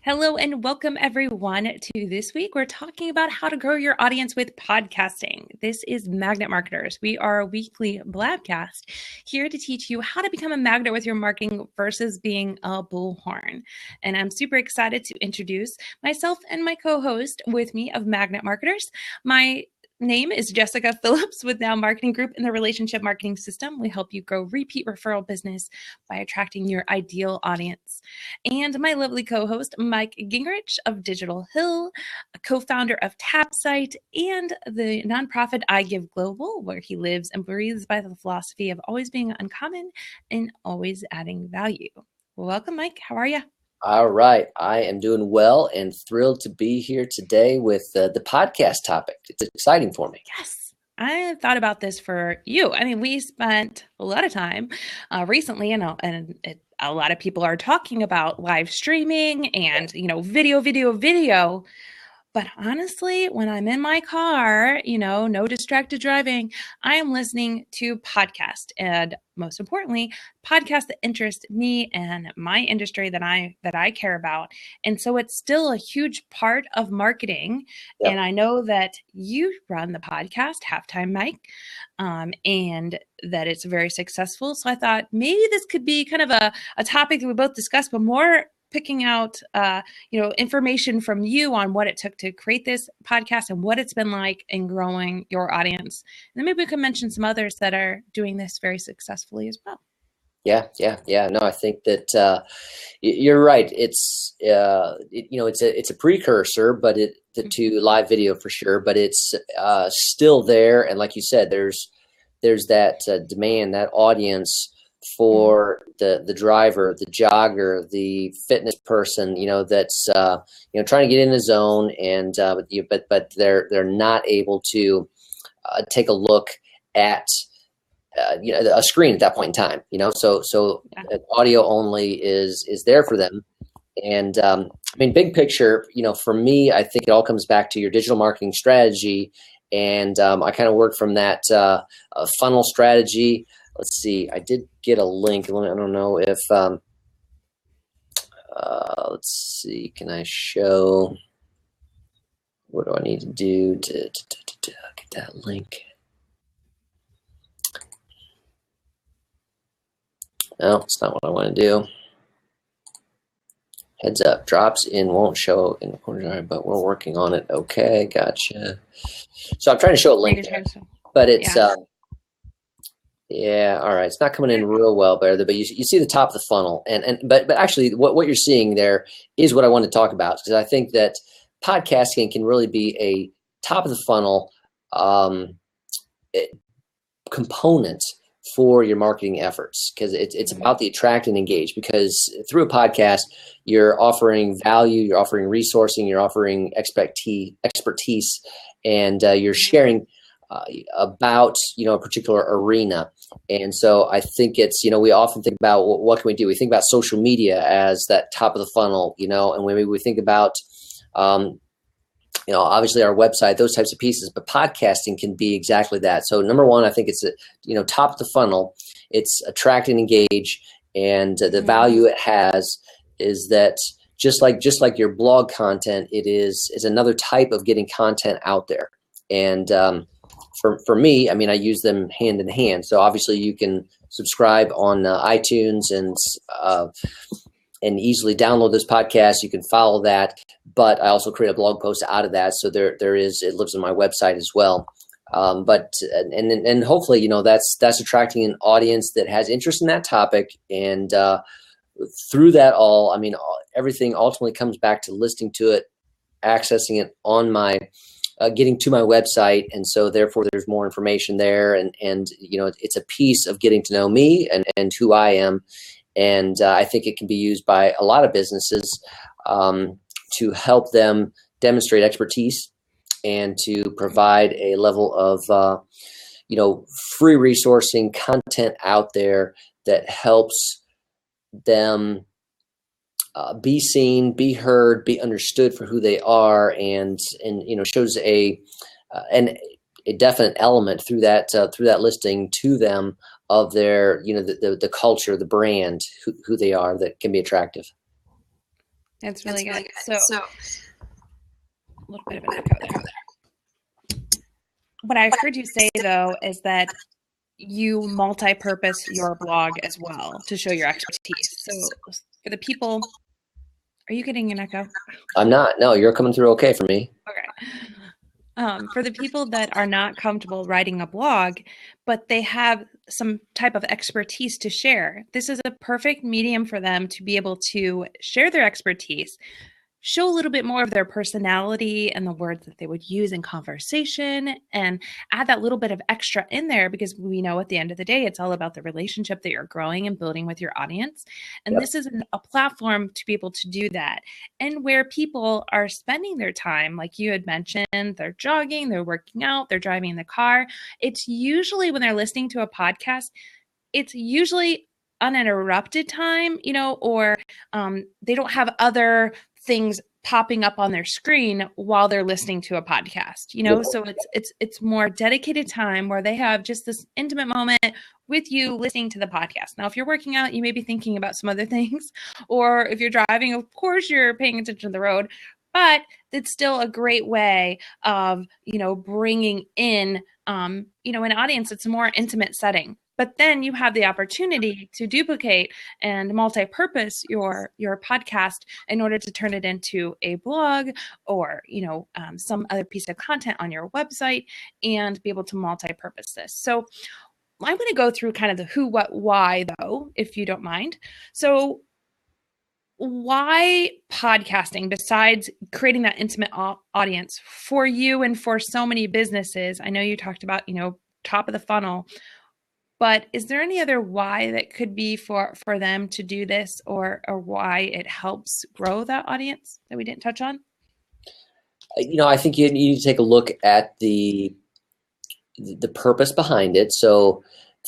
Hello and welcome everyone to this week. We're talking about how to grow your audience with podcasting. This is Magnet Marketers. We are a weekly blabcast here to teach you how to become a magnet with your marketing versus being a bullhorn. And I'm super excited to introduce myself and my co-host with me of Magnet Marketers. My name is Jessica Phillips with Now Marketing Group in the Relationship Marketing System. We help you grow repeat referral business by attracting your ideal audience. And my lovely co-host, Mike Gingrich of Digital Hill, a co-founder of TapSite and the nonprofit I Give Global, where he lives and breathes by the philosophy of always being uncommon and always adding value. Welcome, Mike. How are you? All right. I am doing well and thrilled to be here today with the podcast topic. It's exciting for me. Yes. I thought about this for you. I mean, we spent a lot of time recently, and a lot of people are talking about live streaming and, video. But honestly, when I'm in my car, no distracted driving, I am listening to podcasts, and most importantly, podcasts that interest me and my industry that I care about. And so it's still a huge part of marketing. Yep. And I know that you run the podcast Halftime Mike, and that it's very successful. So I thought maybe this could be kind of a topic that we both discuss, but more picking out, information from you on what it took to create this podcast and what it's been like in growing your audience. And then maybe we can mention some others that are doing this very successfully as well. Yeah. No, I think that you're right. It's it's a precursor, but to live video for sure. But it's still there, and like you said, there's that demand, that audience for the driver, the jogger, the fitness person, that's trying to get in the zone, and but they're not able to take a look at a screen at that point in time. So audio only is there for them. And big picture, for me, I think it all comes back to your digital marketing strategy, and I kind of work from that funnel strategy. Let's see, I did get a link. I don't know if, let's see, can I show, what do I need to do to get that link? No, it's not what I want to do. Heads up, drops in won't show in the corner, but we're working on it. Okay, gotcha. So I'm trying to show a link there, but it's, yeah, all right. It's not coming in real well, but you see the top of the funnel, but actually, what you're seeing there is what I want to talk about, because I think that podcasting can really be a top of the funnel component for your marketing efforts, because it's about the attract and engage. Because through a podcast, you're offering value, you're offering resourcing, you're offering expertise, and you're sharing about a particular arena. And so I think it's, we often think about what can we do. We think about social media as that top of the funnel, and maybe we think about obviously our website, those types of pieces, but podcasting can be exactly that. So number one, I think it's top of the funnel. It's attract and engage, and the value it has is that just like your blog content, it is another type of getting content out there. And for me, I use them hand in hand. So obviously you can subscribe on iTunes and easily download this podcast. You can follow that, but I also create a blog post out of that. So it lives on my website as well. But hopefully, that's attracting an audience that has interest in that topic. And through that all, everything ultimately comes back to listening to it, accessing it on my getting to my website, and so therefore there's more information there, and it's a piece of getting to know me and who I am, and I think it can be used by a lot of businesses to help them demonstrate expertise and to provide a level of free resourcing content out there that helps them be seen, be heard, be understood for who they are, and shows a definite element through that listing to them of their the culture, the brand, who they are, that can be attractive. That's really good. So a little bit of an echo there. What I heard you say, though, is that you multi-purpose your blog as well to show your expertise. So for the people, are you getting an echo? I'm not. No, you're coming through okay for me. Okay. For the people that are not comfortable writing a blog, but they have some type of expertise to share, this is a perfect medium for them to be able to share their expertise, show a little bit more of their personality and the words that they would use in conversation, and add that little bit of extra in there, because we know at the end of the day, it's all about the relationship that you're growing and building with your audience. And Yep. this is a platform to be able to do that. And where people are spending their time, like you had mentioned, they're jogging, they're working out, they're driving in the car. It's usually when they're listening to a podcast, it's usually uninterrupted time, or they don't have other things popping up on their screen while they're listening to a podcast, so it's more dedicated time where they have just this intimate moment with you listening to the podcast. Now, if you're working out, you may be thinking about some other things, or if you're driving, of course you're paying attention to the road, but it's still a great way of, bringing in, an audience. It's a more intimate setting. But then you have the opportunity to duplicate and multi-purpose your podcast in order to turn it into a blog or, some other piece of content on your website, and be able to multi-purpose this. So I'm going to go through kind of the who, what, why, though, if you don't mind. So why podcasting, besides creating that intimate audience for you and for so many businesses? I know you talked about, top of the funnel, but is there any other why that could be for them to do this, or why it helps grow that audience that we didn't touch on? I think you need to take a look at the purpose behind it. So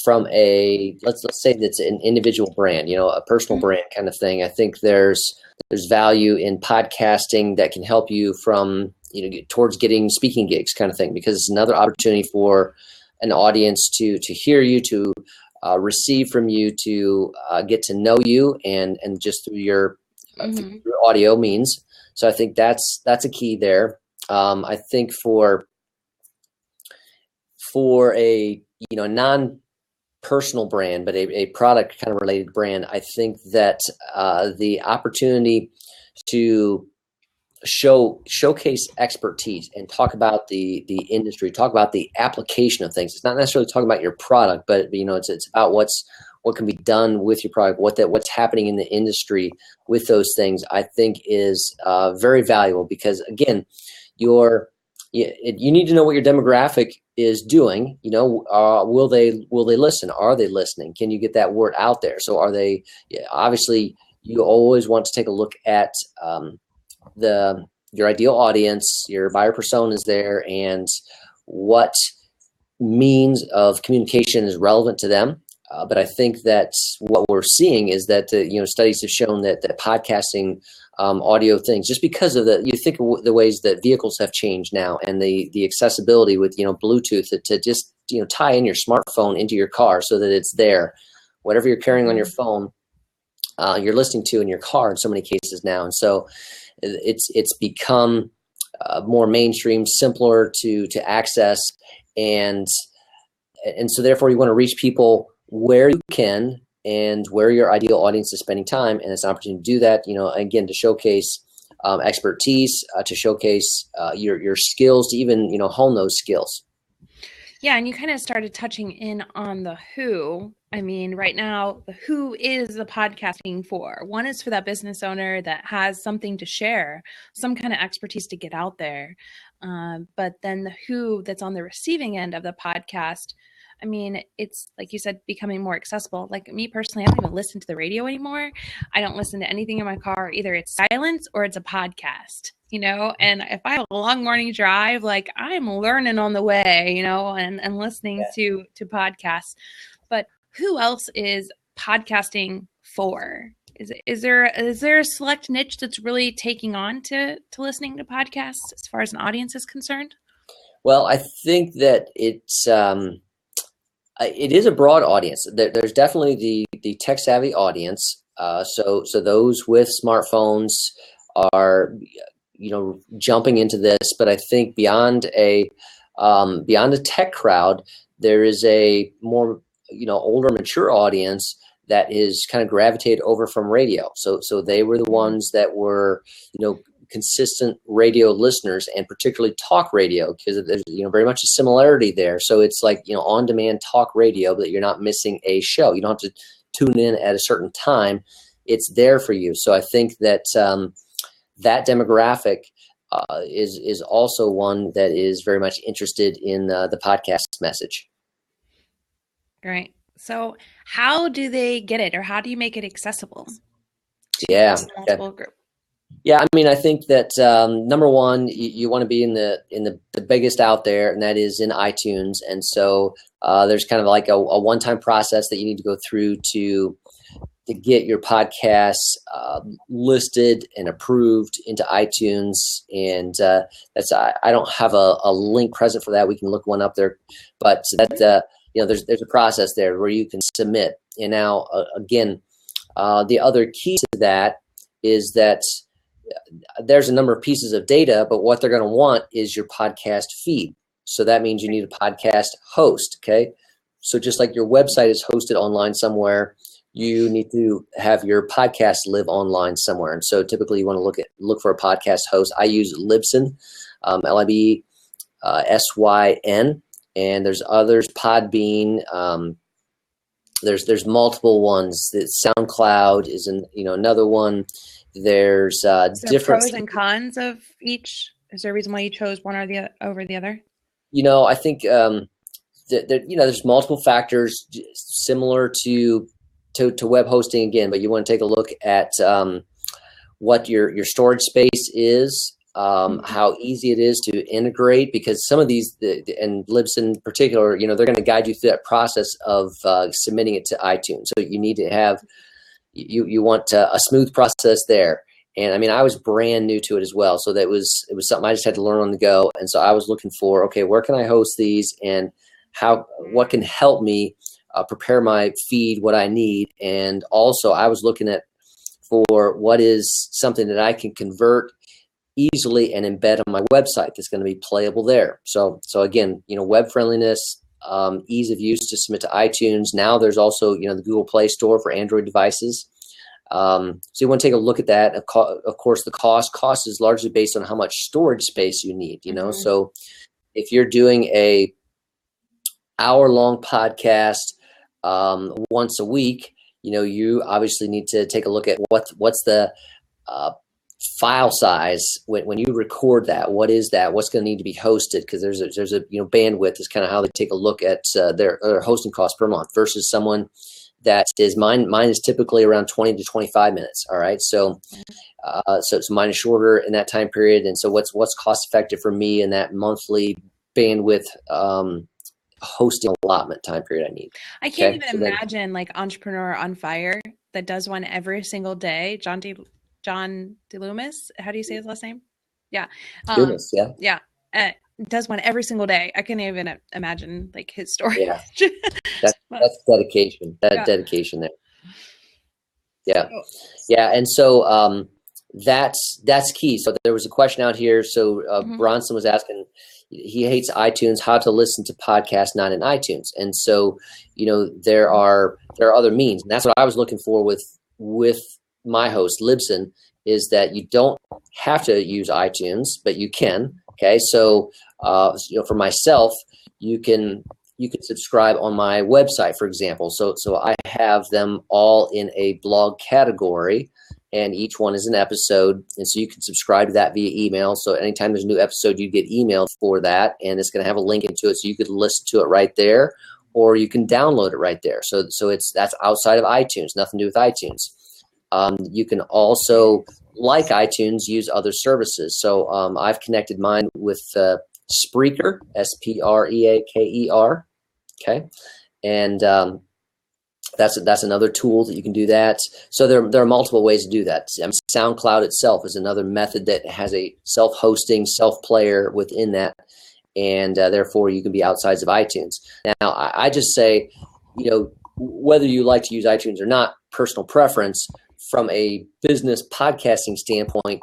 from a, let's say that's an individual brand, a personal brand kind of thing, I think there's value in podcasting that can help you from, towards getting speaking gigs kind of thing, because it's another opportunity for an audience to hear you, to receive from you, to get to know you, and just through your audio means. So I think that's a key there. I think for a non-personal brand, but a product kind of related brand, I think that the opportunity to showcase expertise and talk about the industry, talk about the application of things. It's not necessarily talking about your product, but it's about what can be done with your product, what's happening in the industry with those things, I think is very valuable, because again, you need to know what your demographic is doing. Will they listen? Are they listening? Can you get that word out there? So are they? Obviously, you always want to take a look at your ideal audience, your buyer persona is there, and what means of communication is relevant to them. But I think that what we're seeing is that studies have shown that podcasting, audio things, just because of you think of the ways that vehicles have changed now, and the accessibility with Bluetooth to just tie in your smartphone into your car so that it's there, whatever you're carrying on your phone, you're listening to in your car in so many cases now, and so it's become more mainstream, simpler to access, and so therefore you want to reach people where you can and where your ideal audience is spending time, and it's an opportunity to do that. Again, to showcase expertise, to showcase your skills, to even hone those skills. Yeah, and you kind of started touching in on the who. I mean, right now, the who is the podcasting for. One is for that business owner that has something to share, some kind of expertise to get out there. But then the who that's on the receiving end of the podcast, I mean, it's like you said, becoming more accessible. Like me personally, I don't even listen to the radio anymore. I don't listen to anything in my car. Either it's silence or it's a podcast, and if I have a long morning drive, like I'm learning on the way, and listening to podcasts. But who else is podcasting for? Is there a select niche that's really taking on to listening to podcasts as far as an audience is concerned? Well, I think that it is a broad audience. There's definitely the tech savvy audience. So those with smartphones, are, jumping into this. But I think beyond a tech crowd, there is a more, older, mature audience that is kind of gravitated over from radio. So they were the ones that were, consistent radio listeners, and particularly talk radio, because there's, very much a similarity there. So it's like, on-demand talk radio, but you're not missing a show. You don't have to tune in at a certain time. It's there for you. So I think that that demographic is also one that is very much interested in the podcast message. Great. So how do they get it, or how do you make it accessible to multiple group? Yeah, I mean, I think that number one, you want to be in the biggest out there, and that is in iTunes. And so there's kind of like a one-time process that you need to go through to get your podcasts listed and approved into iTunes. And I don't have a link present for that. We can look one up there, but that there's a process there where you can submit. And now again, the other key to that is that there's a number of pieces of data, but what they're going to want is your podcast feed. So that means you need a podcast host. Okay. So just like your website is hosted online somewhere, you need to have your podcast live online somewhere. And so typically you want to look for a podcast host. I use Libsyn, Libsyn, and there's others, Podbean. There's multiple ones. That SoundCloud is another one. There's different pros and cons of each. Is there a reason why you chose one or over the other? I think there's multiple factors similar to web hosting again, but you want to take a look at what your storage space is, how easy it is to integrate, because some of these, and Libsyn in particular, they're going to guide you through that process of submitting it to iTunes. So you need to have you want a smooth process there. And I mean, I was brand new to it as well. So it was something I just had to learn on the go. And so I was looking for, okay, where can I host these, and what can help me prepare my feed, what I need. And also I was looking for what is something that I can convert easily and embed on my website that's going to be playable there. So again, web friendliness, ease of use to submit to iTunes. Now there's also, the Google Play Store for Android devices. So you want to take a look at that. Of course, the cost is largely based on how much storage space you need, So if you're doing a hour-long podcast once a week, you obviously need to take a look at what's the file size when you record that. What is that? What's going to need to be hosted? Because there's a bandwidth is kind of how they take a look at their hosting costs per month versus someone that is mine is typically around 20 to 25 minutes. All right. So mine is shorter in that time period. And so what's cost effective for me in that monthly bandwidth hosting allotment time period I need. I can't even imagine like Entrepreneur on Fire that does one every single day. John DeLumis. How do you say his last name? Yeah. Loomis, yeah. Yeah. Does one every single day. I can't even imagine like his story. Yeah. That's dedication. Dedication there. Yeah. Yeah. And so that's key. So there was a question out here. So Bronson was asking, he hates iTunes, how to listen to podcasts not in iTunes. And so, there are other means. And that's what I was looking for with my host, Libsyn, is that you don't have to use iTunes, but you can. Okay. So, for myself, you can subscribe on my website, for example. So I have them all in a blog category, and each one is an episode. And so you can subscribe to that via email. So anytime there's a new episode, you get emailed for that, and it's going to have a link into it. So you could listen to it right there, or you can download it right there. So that's outside of iTunes, nothing to do with iTunes. You can also, like iTunes, use other services. So I've connected mine with Spreaker, Spreaker. Okay. And that's another tool that you can do that. So there are multiple ways to do that. SoundCloud itself is another method that has a self-hosting, self-player within that. And therefore you can be outside of iTunes. Now, I just say, whether you like to use iTunes or not, personal preference. From a business podcasting standpoint,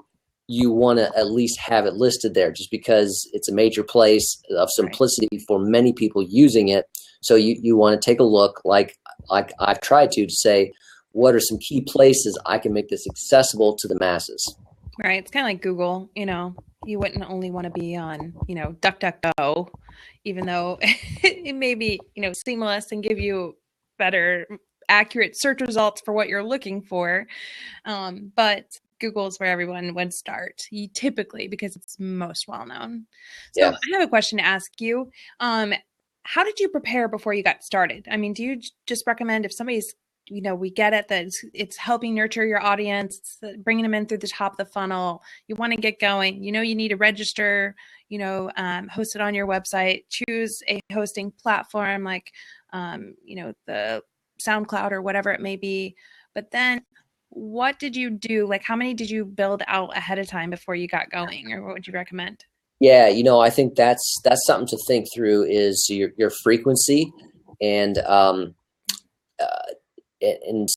you want to at least have it listed there, just because it's a major place of simplicity for many people using it. So you want to take a look, like I've tried to say, what are some key places I can make this accessible to the masses? Right. It's kind of like Google, you wouldn't only want to be on, DuckDuckGo, even though it may be, seamless and give you better, accurate search results for what you're looking for. But Google is where everyone would start, typically, because it's most well known. So Yeah. I have a question to ask you. How did you prepare before you got started? I mean, do you just recommend, if somebody's, we get it that it's helping nurture your audience, bringing them in through the top of the funnel, you want to get going, you need to register, host it on your website, choose a hosting platform like, the SoundCloud or whatever it may be. But then what did you do? Like, how many did you build out ahead of time before you got going, or what would you recommend? Yeah, I think that's something to think through, is your frequency. And and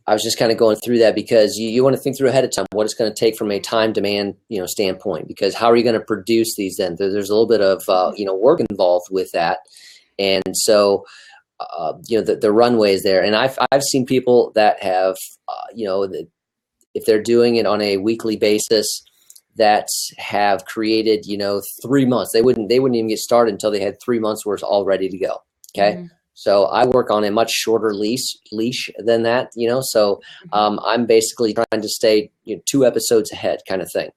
I was just kind of going through that, because you want to think through ahead of time what it's going to take from a time demand standpoint, because how are you going to produce these then? There's a little bit of work involved with that. And so the runway is there. And I've seen people that have if they're doing it on a weekly basis, that have created 3 months. They wouldn't even get started until they had 3 months worth all ready to go. Okay. Mm-hmm. So I work on a much shorter leash than that, so I'm basically trying to stay 2 episodes ahead kind of thing.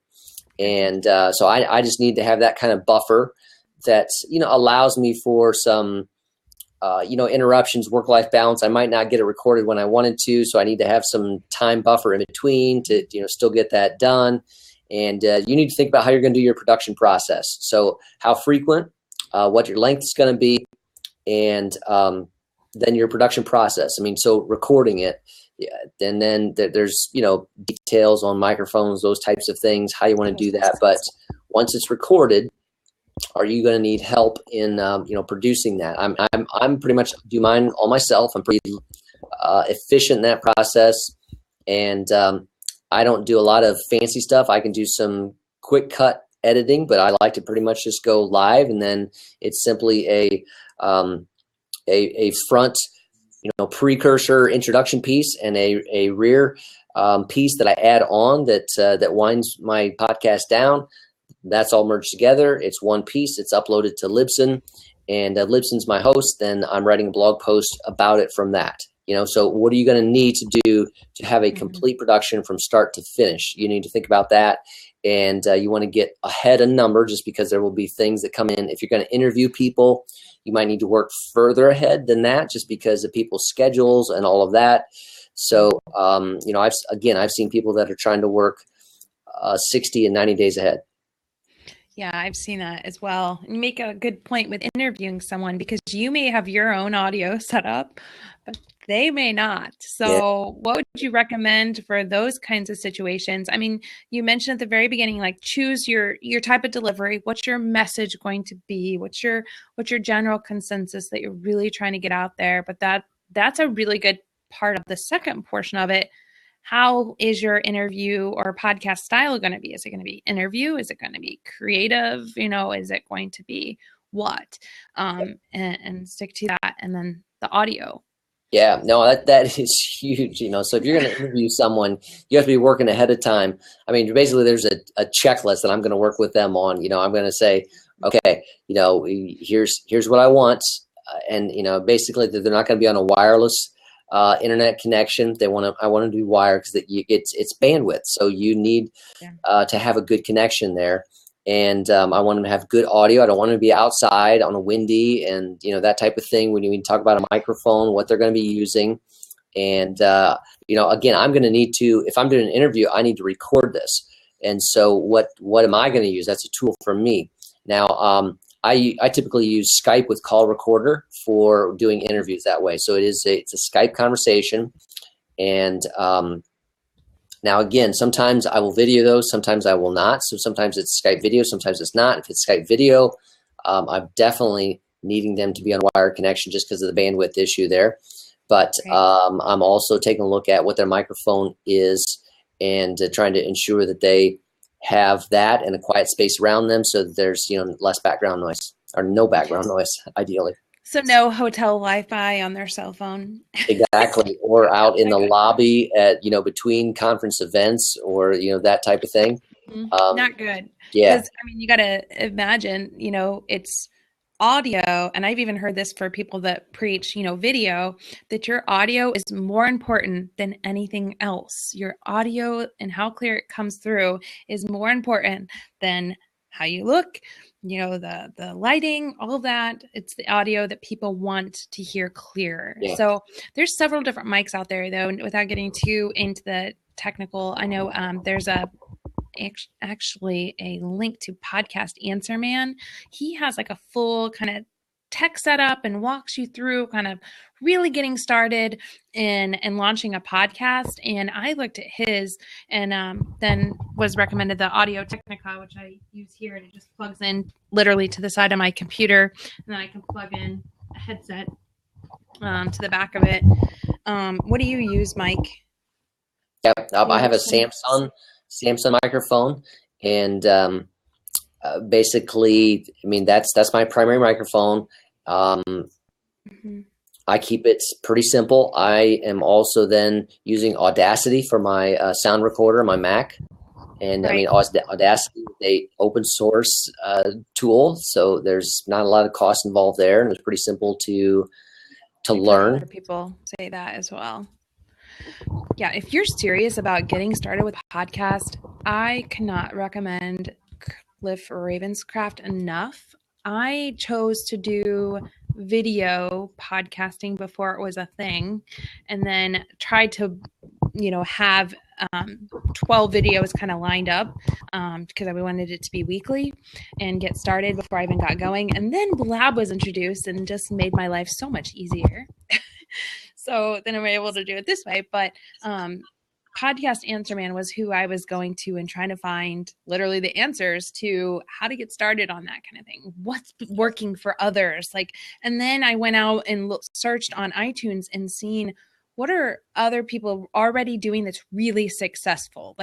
And so I just need to have that kind of buffer that, allows me for some, interruptions, work-life balance. I might not get it recorded when I wanted to, so I need to have some time buffer in between to, still get that done. And you need to think about how you're going to do your production process. So how frequent, what your length is going to be, and then your production process. I mean, so recording it, and then there's details on microphones, those types of things, how you want to do that. But once it's recorded, are you going to need help in producing that? I'm pretty much do mine all myself. I'm pretty efficient in that process, and I don't do a lot of fancy stuff. I can do some quick cut editing, but I like to pretty much just go live, and then it's simply a front, precursor introduction piece, and a rear piece that I add on that winds my podcast down. That's all merged together. It's one piece. It's uploaded to Libsyn, and Libsyn's my host. Then I'm writing a blog post about it from that. So what are you going to need to do to have a complete production from start to finish? You need to think about that. And you want to get ahead a number, just because there will be things that come in. If you're going to interview people, you might need to work further ahead than that, just because of people's schedules and all of that. So, I've seen people that are trying to work 60 and 90 days ahead. Yeah, I've seen that as well. You make a good point with interviewing someone, because you may have your own audio set up, but they may not. So What would you recommend for those kinds of situations? I mean, you mentioned at the very beginning, like, choose your type of delivery. What's your message going to be? What's your general consensus that you're really trying to get out there? But that's a really good part of the second portion of it. How is your interview or podcast style going to be? Is it going to be interview? Is it going to be creative? Is it going to be what? And stick to that. And then the audio. Yeah, no, that is huge. So if you're going to interview someone, you have to be working ahead of time. I mean, basically there's a checklist that I'm going to work with them on. I'm going to say, okay, here's what I want. And, basically they're not going to be on a wireless internet connection. I want them to be wired, because it's bandwidth. So you need to have a good connection there. And I want them to have good audio. I don't want them to be outside on a windy and, that type of thing. When you talk about a microphone, what they're going to be using. And, again, I'm going to need to, if I'm doing an interview, I need to record this. And so what am I going to use? That's a tool for me. Now, I typically use Skype with call recorder for doing interviews that way. So it's a Skype conversation. And now, again, sometimes I will video those, sometimes I will not. So sometimes it's Skype video, sometimes it's not. If it's Skype video, I'm definitely needing them to be on wired connection, just because of the bandwidth issue there. But I'm also taking a look at what their microphone is, and trying to ensure that they have that and a quiet space around them, so that there's, less background noise, or no background noise, ideally. So no hotel Wi-Fi on their cell phone. Exactly. Or out in the lobby at, between conference events, or, that type of thing. Not good. Yeah. Because, you got to imagine, it's audio. And I've even heard this for people that preach, video, that your audio is more important than anything else. Your audio and how clear it comes through is more important than how you look, the lighting, all of that. It's the audio that people want to hear clear. Yeah. So there's several different mics out there, though, without getting too into the technical. I know there's actually a link to Podcast Answer Man. He has like a full kind of tech setup and walks you through kind of really getting started in launching a podcast. And I looked at his and then was recommended the Audio Technica, which I use here, and it just plugs in literally to the side of my computer, and then I can plug in a headset to the back of it. What do you use, Mike? Yep, I have a Samsung microphone, and basically, that's my primary microphone. I keep it pretty simple. I am also then using Audacity for my sound recorder, my Mac. And Right. Audacity is a open source tool, so there's not a lot of cost involved there, and it's pretty simple to learn. Other people say that as well. Yeah, if you're serious about getting started with a podcast, I cannot recommend Cliff Ravenscraft enough. I chose to do video podcasting before it was a thing, and then tried to, have 12 videos kind of lined up because I wanted it to be weekly and get started before I even got going. And then Blab was introduced and just made my life so much easier. So then I'm able to do it this way. But Podcast Answer Man was who I was going to and trying to find literally the answers to how to get started on that kind of thing. What's working for others? And then I went out and searched on iTunes and seen what are other people already doing that's really successful?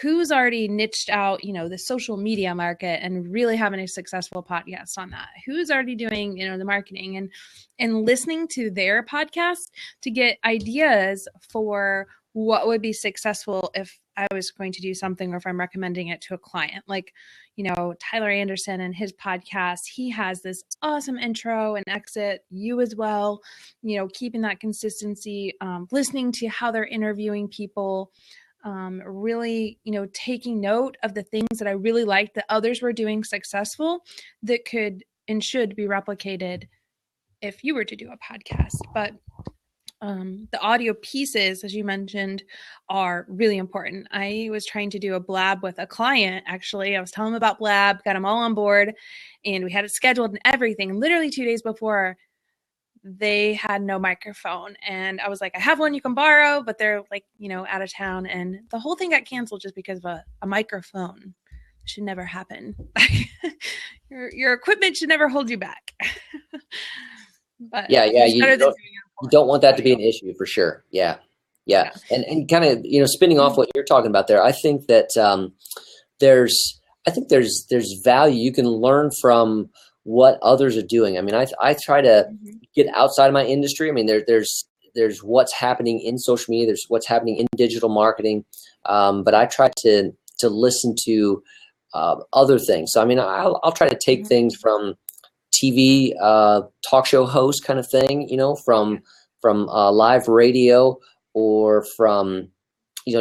Who's already niched out, the social media market and really having a successful podcast on that? Who's already doing, the marketing and listening to their podcast to get ideas for what would be successful if I was going to do something, or if I'm recommending it to a client. Tyler Anderson and his podcast, he has this awesome intro and exit. You as well, keeping that consistency, listening to how they're interviewing people, really, taking note of the things that I really liked that others were doing successful that could and should be replicated if you were to do a podcast. But the audio pieces, as you mentioned, are really important. I was trying to do a Blab with a client, actually. I was telling them about Blab, got them all on board, and we had it scheduled and everything. Literally 2 days before, they had no microphone. And I was like, I have one you can borrow, but they're out of town. And the whole thing got canceled just because of a microphone. It should never happen. Your equipment should never hold you back. But yeah, you don't want that to be an issue, for sure. Yeah. And kind of, spinning off what you're talking about there, I think that there's value you can learn from what others are doing. I try to get outside of my industry. There's what's happening in social media, there's what's happening in digital marketing, but I try to listen to other things. So I'll try to take things from TV talk show host kind of thing, from live radio, or from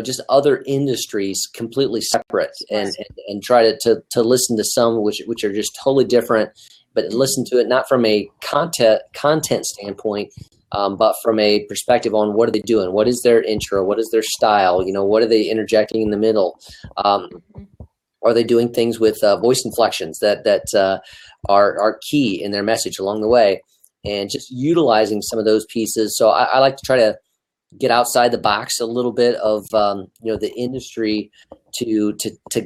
just other industries completely separate, and try to listen to some which are just totally different, but listen to it not from a content standpoint, but from a perspective on what are they doing, what is their intro, what is their style, what are they interjecting in the middle. Are they doing things with voice inflections that are key in their message along the way, and just utilizing some of those pieces. So I like to try to get outside the box a little bit of the industry to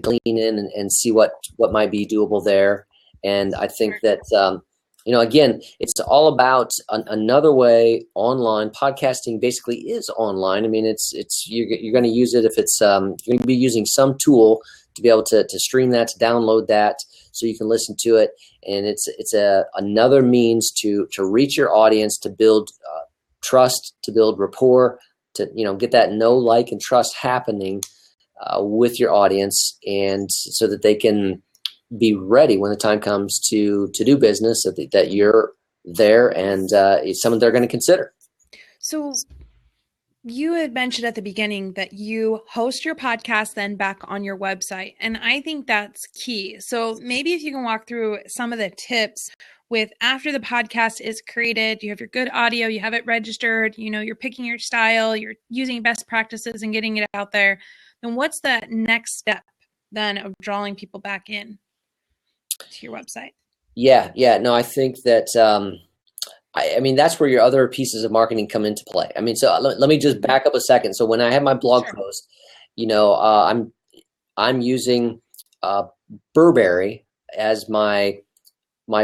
glean in and see what might be doable there. And I think that again, it's all about another way online. Podcasting basically is online. It's you're going to use it if it's you're going to be using some tool to be able to stream that, to download that, so you can listen to it. And it's another means to reach your audience, to build trust, to build rapport, to get that know, like, and trust happening with your audience, and so that they can be ready when the time comes to do business, that you're there and it's someone they're going to consider. So you had mentioned at the beginning that you host your podcast then back on your website, and I think that's key. So maybe if you can walk through some of the tips with after the podcast is created, you have your good audio, you have it registered, you're picking your style, you're using best practices and getting it out there. Then what's that next step then of drawing people back in to your website? Yeah. No, I think that, I mean, that's where your other pieces of marketing come into play. I mean, so let me just back up a second. So when I have my blog post, I'm using Burberry as my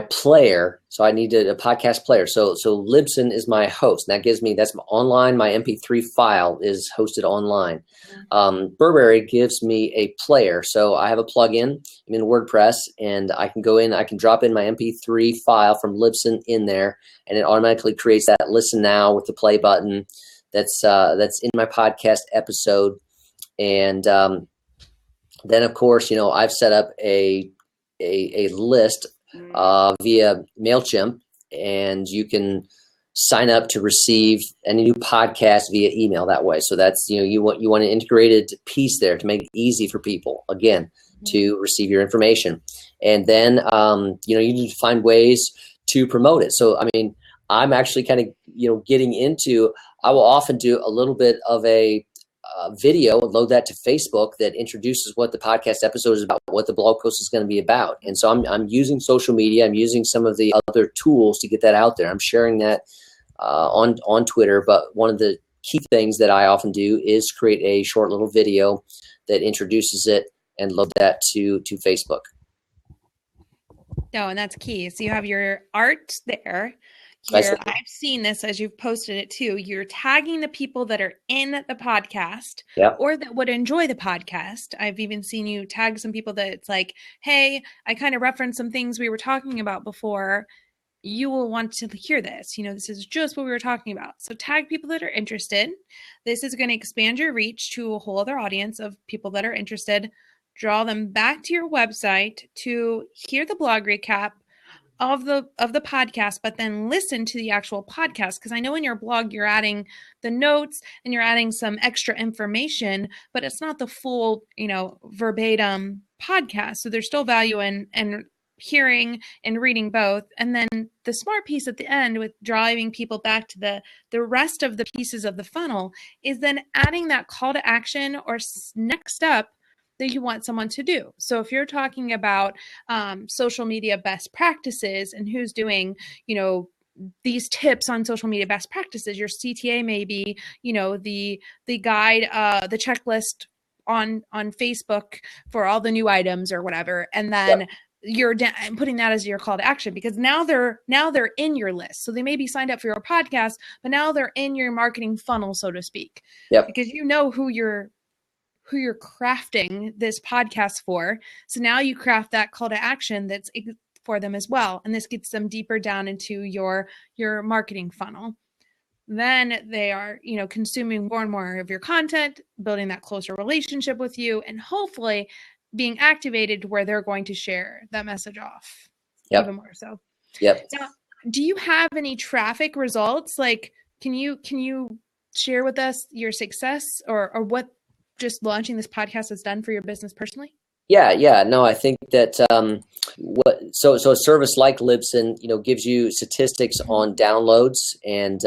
player. So I needed a podcast player. So Libsyn is my host. And that gives me, that's online. My MP3 file is hosted online. Burberry gives me a player. So I have a plugin in WordPress, and I can go in, I can drop in my MP3 file from Libsyn in there, and it automatically creates that listen now with the play button that's in my podcast episode. And then of course, I've set up a list via MailChimp, and you can sign up to receive any new podcast via email that way. So that's, you want an integrated piece there to make it easy for people, again, to receive your information. And then, you need to find ways to promote it. So, I mean, I'm actually kind of, getting into, I will often do a little bit of a video and load that to Facebook that introduces what the podcast episode is about, what the blog post is going to be about. And so I'm using social media. I'm using some of the other tools to get that out there. I'm sharing that on Twitter. But one of the key things that I often do is create a short little video that introduces it and load that to Facebook. No, and that's key. So you have your art there. I've seen this as you've posted it too. You're tagging the people that are in the podcast or that would enjoy the podcast. I've even seen you tag some people that it's like, hey, I kind of referenced some things we were talking about before. You will want to hear this. This is just what we were talking about. So tag people that are interested. This is going to expand your reach to a whole other audience of people that are interested. Draw them back to your website to hear the blog recap of the podcast, but then listen to the actual podcast. Because I know in your blog, you're adding the notes and you're adding some extra information, but it's not the full, verbatim podcast. So there's still value in hearing and reading both. And then the smart piece at the end with driving people back to the rest of the pieces of the funnel is then adding that call to action or next step that you want someone to do. So if you're talking about social media best practices and who's doing, these tips on social media best practices, your CTA may be, the guide, the checklist on Facebook for all the new items or whatever. And then you're putting that as your call to action, because now they're in your list. So they may be signed up for your podcast, but now they're in your marketing funnel, so to speak, because who you're crafting this podcast for. So now you craft that call to action that's for them as well. And this gets them deeper down into your marketing funnel. Then they are, consuming more and more of your content, building that closer relationship with you, and hopefully being activated to where they're going to share that message off even more so. Now, do you have any traffic results? Like, can you share with us your success or what just launching this podcast has done for your business personally? Yeah. No, I think that so a service like Libsyn, gives you statistics on downloads, and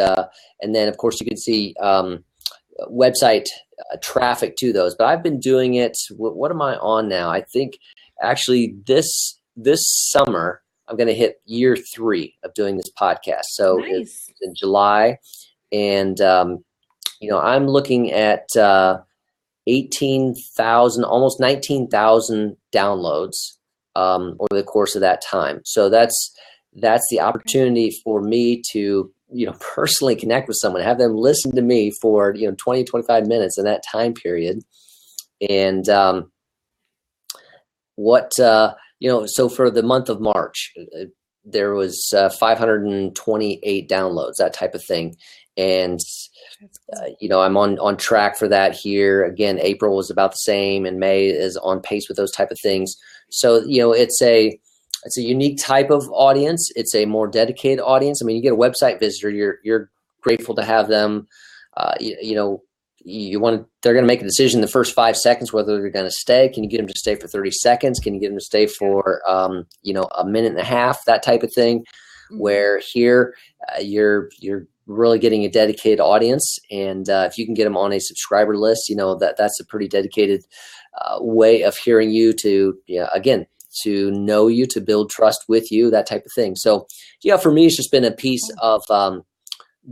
then of course you can see website traffic to those. But I've been doing it. What am I on now? I think actually this summer I'm going to hit year 3 of doing this podcast. So it's in July, and I'm looking at 18,000, almost 19,000 downloads over the course of that time. So that's the opportunity for me to, personally connect with someone, have them listen to me for, 20, 25 minutes in that time period. And what so for the month of March, there was 528 downloads, that type of thing. And I'm on track for that here. Again, April was about the same, and May is on pace with those type of things. So it's a unique type of audience. It's a more dedicated audience. I mean, you get a website visitor, you're grateful to have them. They're going to make a decision in the first 5 seconds whether they're going to stay. Can you get them to stay for 30 seconds? Can you get them to stay for a minute and a half? That type of thing. Where here you're really getting a dedicated audience, and if you can get them on a subscriber list, that's a pretty dedicated way of hearing you, to to know you, to build trust with you, that type of thing. So for me, it's just been a piece of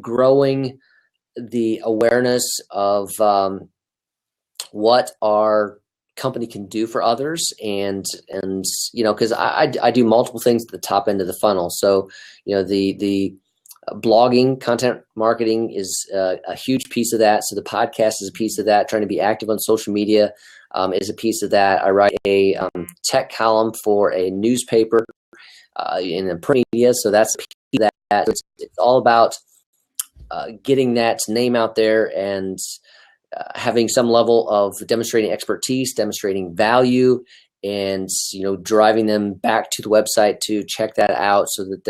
growing the awareness of what our company can do for others, and because I do multiple things at the top end of the funnel. So the blogging, content marketing is a huge piece of that. So the podcast is a piece of that. Trying to be active on social media is a piece of that. I write a tech column for a newspaper in the print media, so that's a piece of that. It's all about getting that name out there, and having some level of demonstrating expertise, demonstrating value, and driving them back to the website to check that out, so that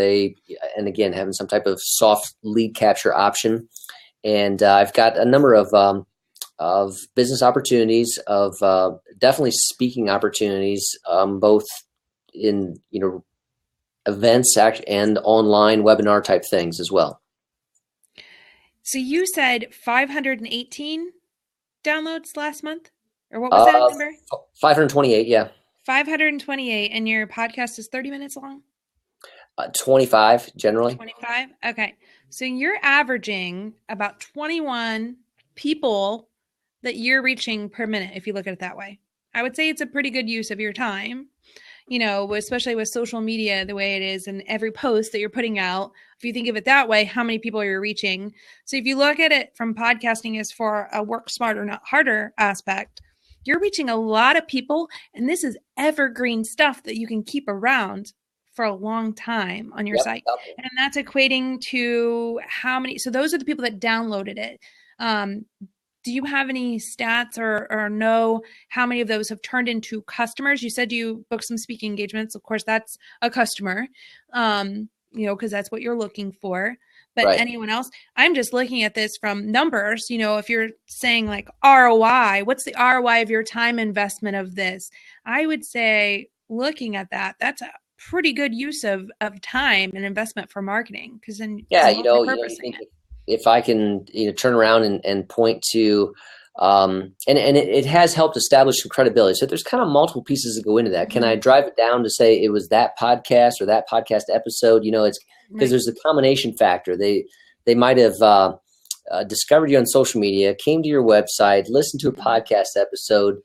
and again, having some type of soft lead capture option. And I've got a number of business opportunities, of definitely speaking opportunities, both in events and online webinar type things as well. So you said 518 downloads last month, or what was that number? 528, yeah. 528, and your podcast is 30 minutes long? 25 generally. 25? Okay. So you're averaging about 21 people that you're reaching per minute, if you look at it that way. I would say it's a pretty good use of your time, especially with social media the way it is, and every post that you're putting out. If you think of it that way, how many people you're reaching. So if you look at it from podcasting as for a work smarter, not harder aspect, you're reaching a lot of people, and this is evergreen stuff that you can keep around for a long time on your site. And that's equating to how many, so those are the people that downloaded it. Do you have any stats or know how many of those have turned into customers? You said you booked some speaking engagements. Of course, that's a customer, because that's what you're looking for. But right. Anyone else? I'm just looking at this from numbers. If you're saying like ROI, what's the ROI of your time investment of this? I would say, looking at that, that's a pretty good use of time and investment for marketing, because then if I can turn around and point to and it has helped establish some credibility. So there's kind of multiple pieces that go into that. Can I drive it down to say it was that podcast or that podcast episode? It's because there's a combination factor. They might have discovered you on social media, came to your website, listened to a podcast episode,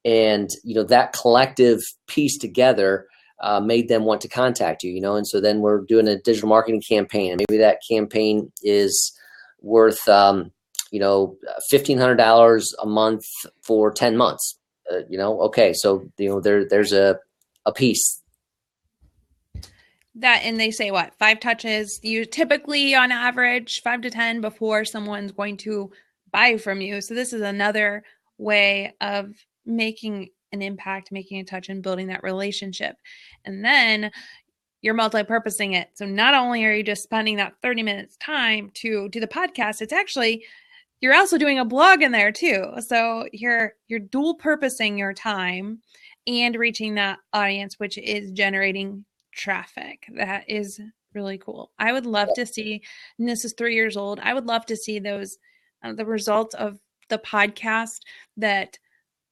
and that collective piece together made them want to contact you. And so then we're doing a digital marketing campaign, and maybe that campaign is worth $1,500 a month for 10 months. Okay, so there's a piece that, and they say what, 5 touches, you typically on average 5 to 10 before someone's going to buy from you. So this is another way of making an impact, making a touch, and building that relationship. And then you're multi-purposing it. So not only are you just spending that 30 minutes time to do the podcast, it's actually, you're also doing a blog in there too. So you're dual purposing your time and reaching that audience, which is generating traffic. That is really cool. I would love to see, and this is 3 years old, I would love to see those, the results of the podcast that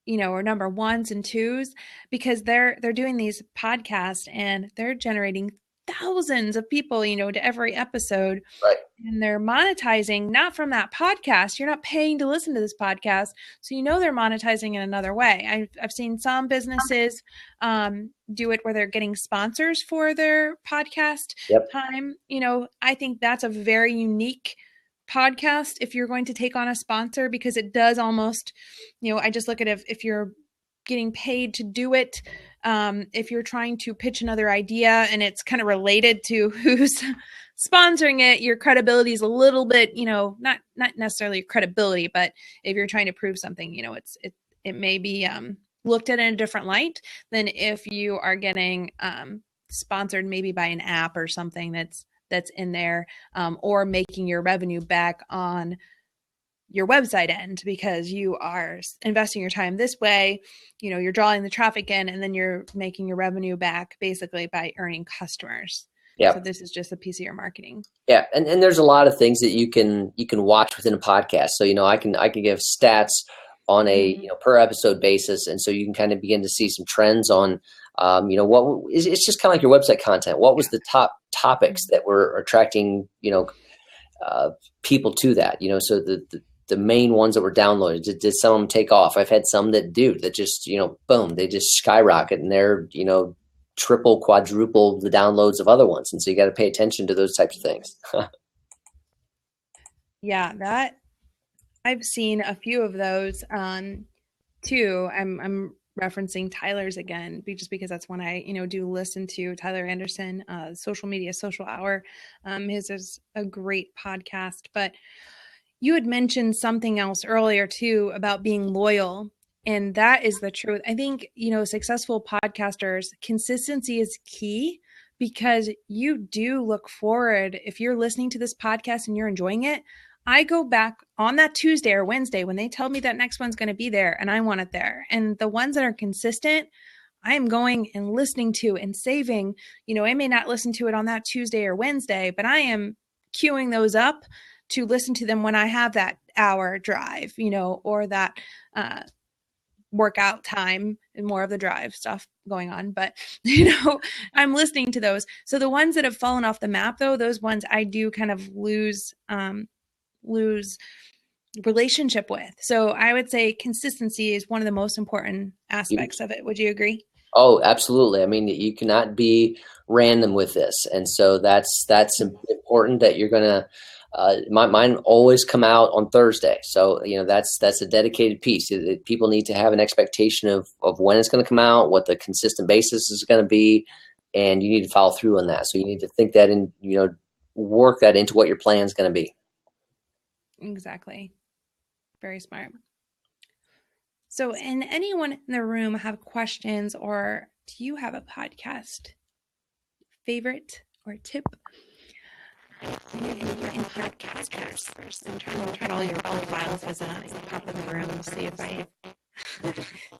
are number 1s and 2s, because they're doing these podcasts and they're generating thousands of people, to every episode. Right. And they're monetizing not from that podcast. You're not paying to listen to this podcast. So, they're monetizing in another way. I've seen some businesses do it where they're getting sponsors for their podcast time. I think that's a very unique podcast if you're going to take on a sponsor, because it does almost, I just look at if you're getting paid to do it, if you're trying to pitch another idea and it's kind of related to who's sponsoring it, your credibility is a little bit, not necessarily credibility, but if you're trying to prove something, it may be looked at in a different light than if you are getting sponsored maybe by an app or something that's in there, or making your revenue back on your website end because you are investing your time this way, you're drawing the traffic in, and then you're making your revenue back basically by earning customers. Yeah. So this is just a piece of your marketing. Yeah. And there's a lot of things that you can watch within a podcast. So, I can give stats on a, per episode basis. And so you can kind of begin to see some trends on, it's just kind of like your website content. What was the top topics that were attracting, people to that, so the main ones that were downloaded, did some of them take off? I've had some that just, boom, they just skyrocket, and they're, triple, quadruple the downloads of other ones. And so you got to pay attention to those types of things. Yeah, that I've seen a few of those too. I'm referencing Tyler's again, just because that's one I, do listen to. Tyler Anderson, Social Media Social Hour. His is a great podcast. But you had mentioned something else earlier too about being loyal. And that is the truth. I think, successful podcasters, consistency is key, because you do look forward. If you're listening to this podcast and you're enjoying it, I go back on that Tuesday or Wednesday when they tell me that next one's going to be there and I want it there. And the ones that are consistent, I am going and listening to and saving. I may not listen to it on that Tuesday or Wednesday, but I am queuing those up to listen to them when I have that hour drive, or that workout time, and more of the drive stuff going on. But, I'm listening to those. So the ones that have fallen off the map, though, those ones I do kind of lose relationship with. So I would say consistency is one of the most important aspects of it. Would you agree? Oh, absolutely. I mean, you cannot be random with this. And so that's important that you're going to, mine always come out on Thursday. So, that's a dedicated piece. People need to have an expectation of when it's going to come out, what the consistent basis is going to be, and you need to follow through on that. So you need to think that in, work that into what your plan is going to be. Exactly. Very smart. So, and anyone in the room have questions, or do you have a podcast favorite or tip? You're in podcasters first. I'm trying to turn all your files as I pop in the room, see if I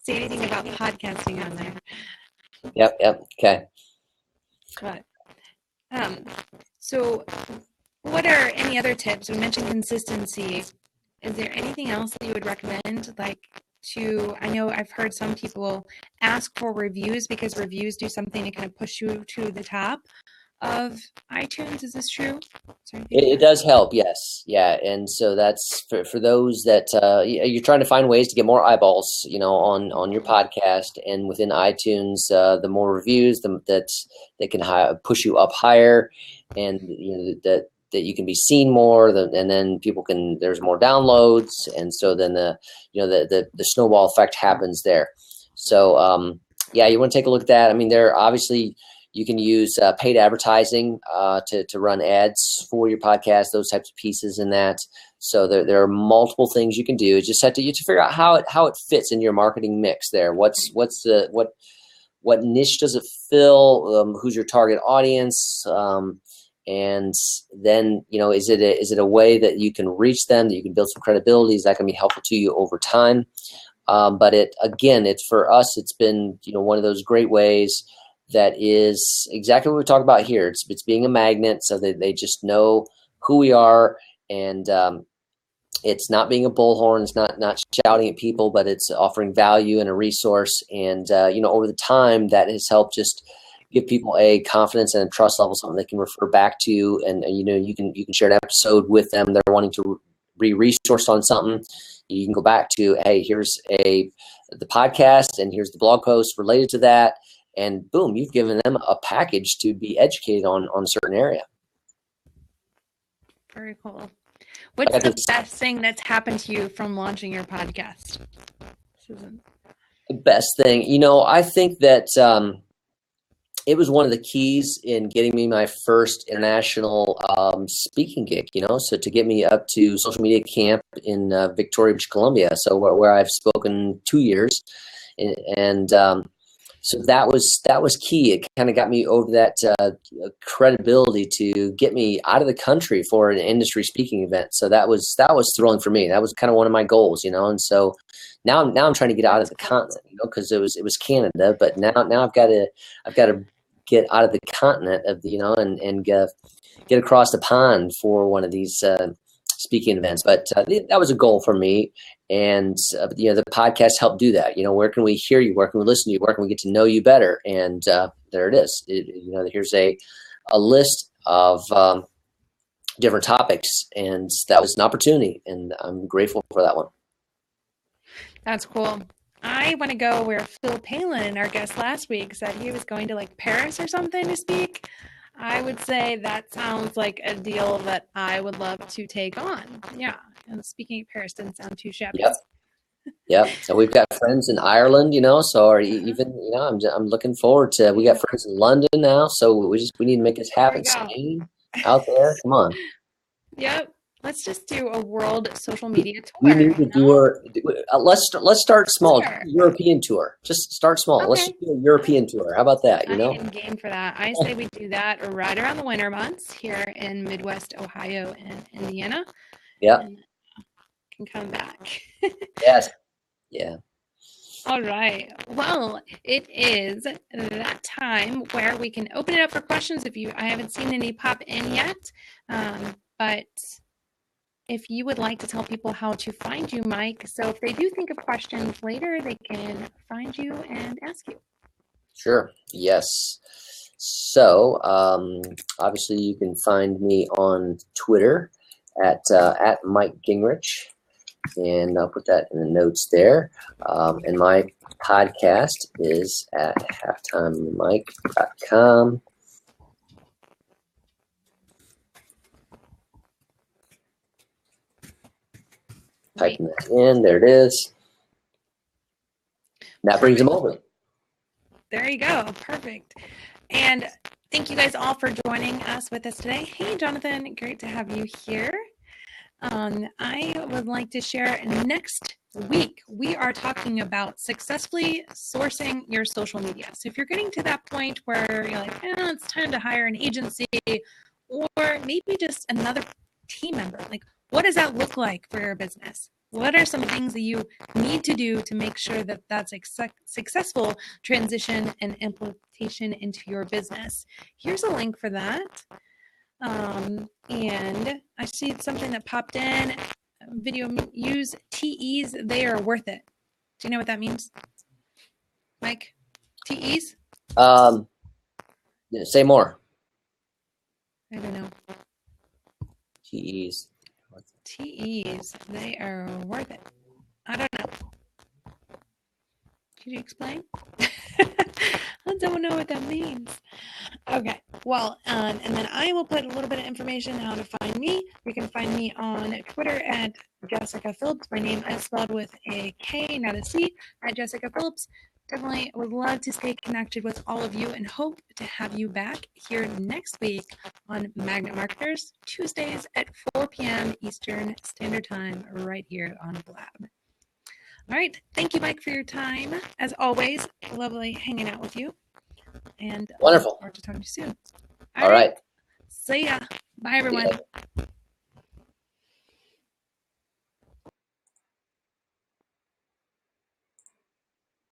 see anything about podcasting on there. Yep. Okay. But, so what are any other tips? We mentioned consistency. Is there anything else that you would recommend? I know I've heard some people ask for reviews because reviews do something to kind of push you to the top of iTunes. Is this true? It does help, yes. Yeah. And so that's for those that you're trying to find ways to get more eyeballs, on your podcast, and within iTunes, the more reviews, that they can push you up higher, and that you can be seen more, and then there's more downloads, and so then the snowball effect happens there. So you want to take a look at that. I mean, there obviously you can use paid advertising to run ads for your podcast, those types of pieces in that. So there are multiple things you can do. You just have to figure out how it fits in your marketing mix there. What niche does it fill? Who's your target audience? And then, is it a way that you can reach them, that you can build some credibility? Is that going to be helpful to you over time? But it's for us, it's been, one of those great ways that is exactly what we talk about here. It's being a magnet, so that they just know who we are, and it's not being a bullhorn. It's not shouting at people, but it's offering value and a resource. And over the time, that has helped just give people a confidence and a trust level, something they can refer back to, and you can share an episode with them. They're wanting to be resourced on something. You can go back to, hey, here's the podcast, and here's the blog post related to that. And boom, you've given them a package to be educated on a certain area. Very cool. What's the best thing that's happened to you from launching your podcast, Susan? The best thing, I think that it was one of the keys in getting me my first international speaking gig, so to get me up to Social Media Camp in Victoria, British Columbia, so where I've spoken 2 years. And so that was key. It kind of got me over that credibility to get me out of the country for an industry speaking event. So that was thrilling for me. That was kind of one of my goals, And so now I'm trying to get out of the continent, because it was Canada, but now I've got to get out of the continent of and get across the pond for one of these speaking events. But that was a goal for me. And the podcast helped do that. Where can we hear you? Where can we listen to you? Where can we get to know you better? And there it is. Here's a list of different topics, and that was an opportunity, and I'm grateful for that one. That's cool. I want to go where Phil Palin, our guest last week, said he was going to like Paris or something to speak. I would say that sounds like a deal that I would love to take on. Yeah. And speaking of Paris didn't sound too shabby. Yep. So we've got friends in Ireland, so or even, I'm looking forward to, we got friends in London now. So we need to make this happen. Spain out there. Come on. Yep. Let's just do a world social media tour. We need to do let's start small. Sure. European tour. Just start small. Okay. Let's just do a European tour. How about that? I am game for that. I say we do that right around the winter months here in Midwest Ohio and Indiana. Yeah. And can come back. Yes. Yeah. All right. Well, it is that time where we can open it up for questions. I haven't seen any pop in yet, but if you would like to tell people how to find you, Mike, so if they do think of questions later, they can find you and ask you. Sure. Yes. So obviously you can find me on Twitter at Mike Gingrich, and I'll put that in the notes there. And my podcast is at halftimemike.com. Typing that in, there it is. And that brings them over. There you go. Perfect. And thank you guys all for joining us with us today. Hey, Jonathan, great to have you here. I would like to share next week, we are talking about successfully sourcing your social media. So if you're getting to that point where you're like, it's time to hire an agency, or maybe just another team member, like what does that look like for your business? What are some things that you need to do to make sure that that's a successful transition and implementation into your business? Here's a link for that. And I see something that popped in. Video use TEs. They are worth it. Do you know what that means, Mike? TEs? Say more. I don't know. TEs. TEs. They are worth it. I don't know. Could you explain? I don't know what that means. Okay. Well, and then I will put a little bit of information how to find me. You can find me on Twitter at Jessica Phillips. My name is spelled with a K, not a C, at Jessica Phillips. Definitely would love to stay connected with all of you and hope to have you back here next week on Magnet Marketers, Tuesdays at 4 p.m. Eastern Standard Time, right here on Blab. All right. Thank you, Mike, for your time. As always, lovely hanging out with you. And wonderful. Look forward to talking to you soon. All right. See ya. Bye, everyone. Yeah.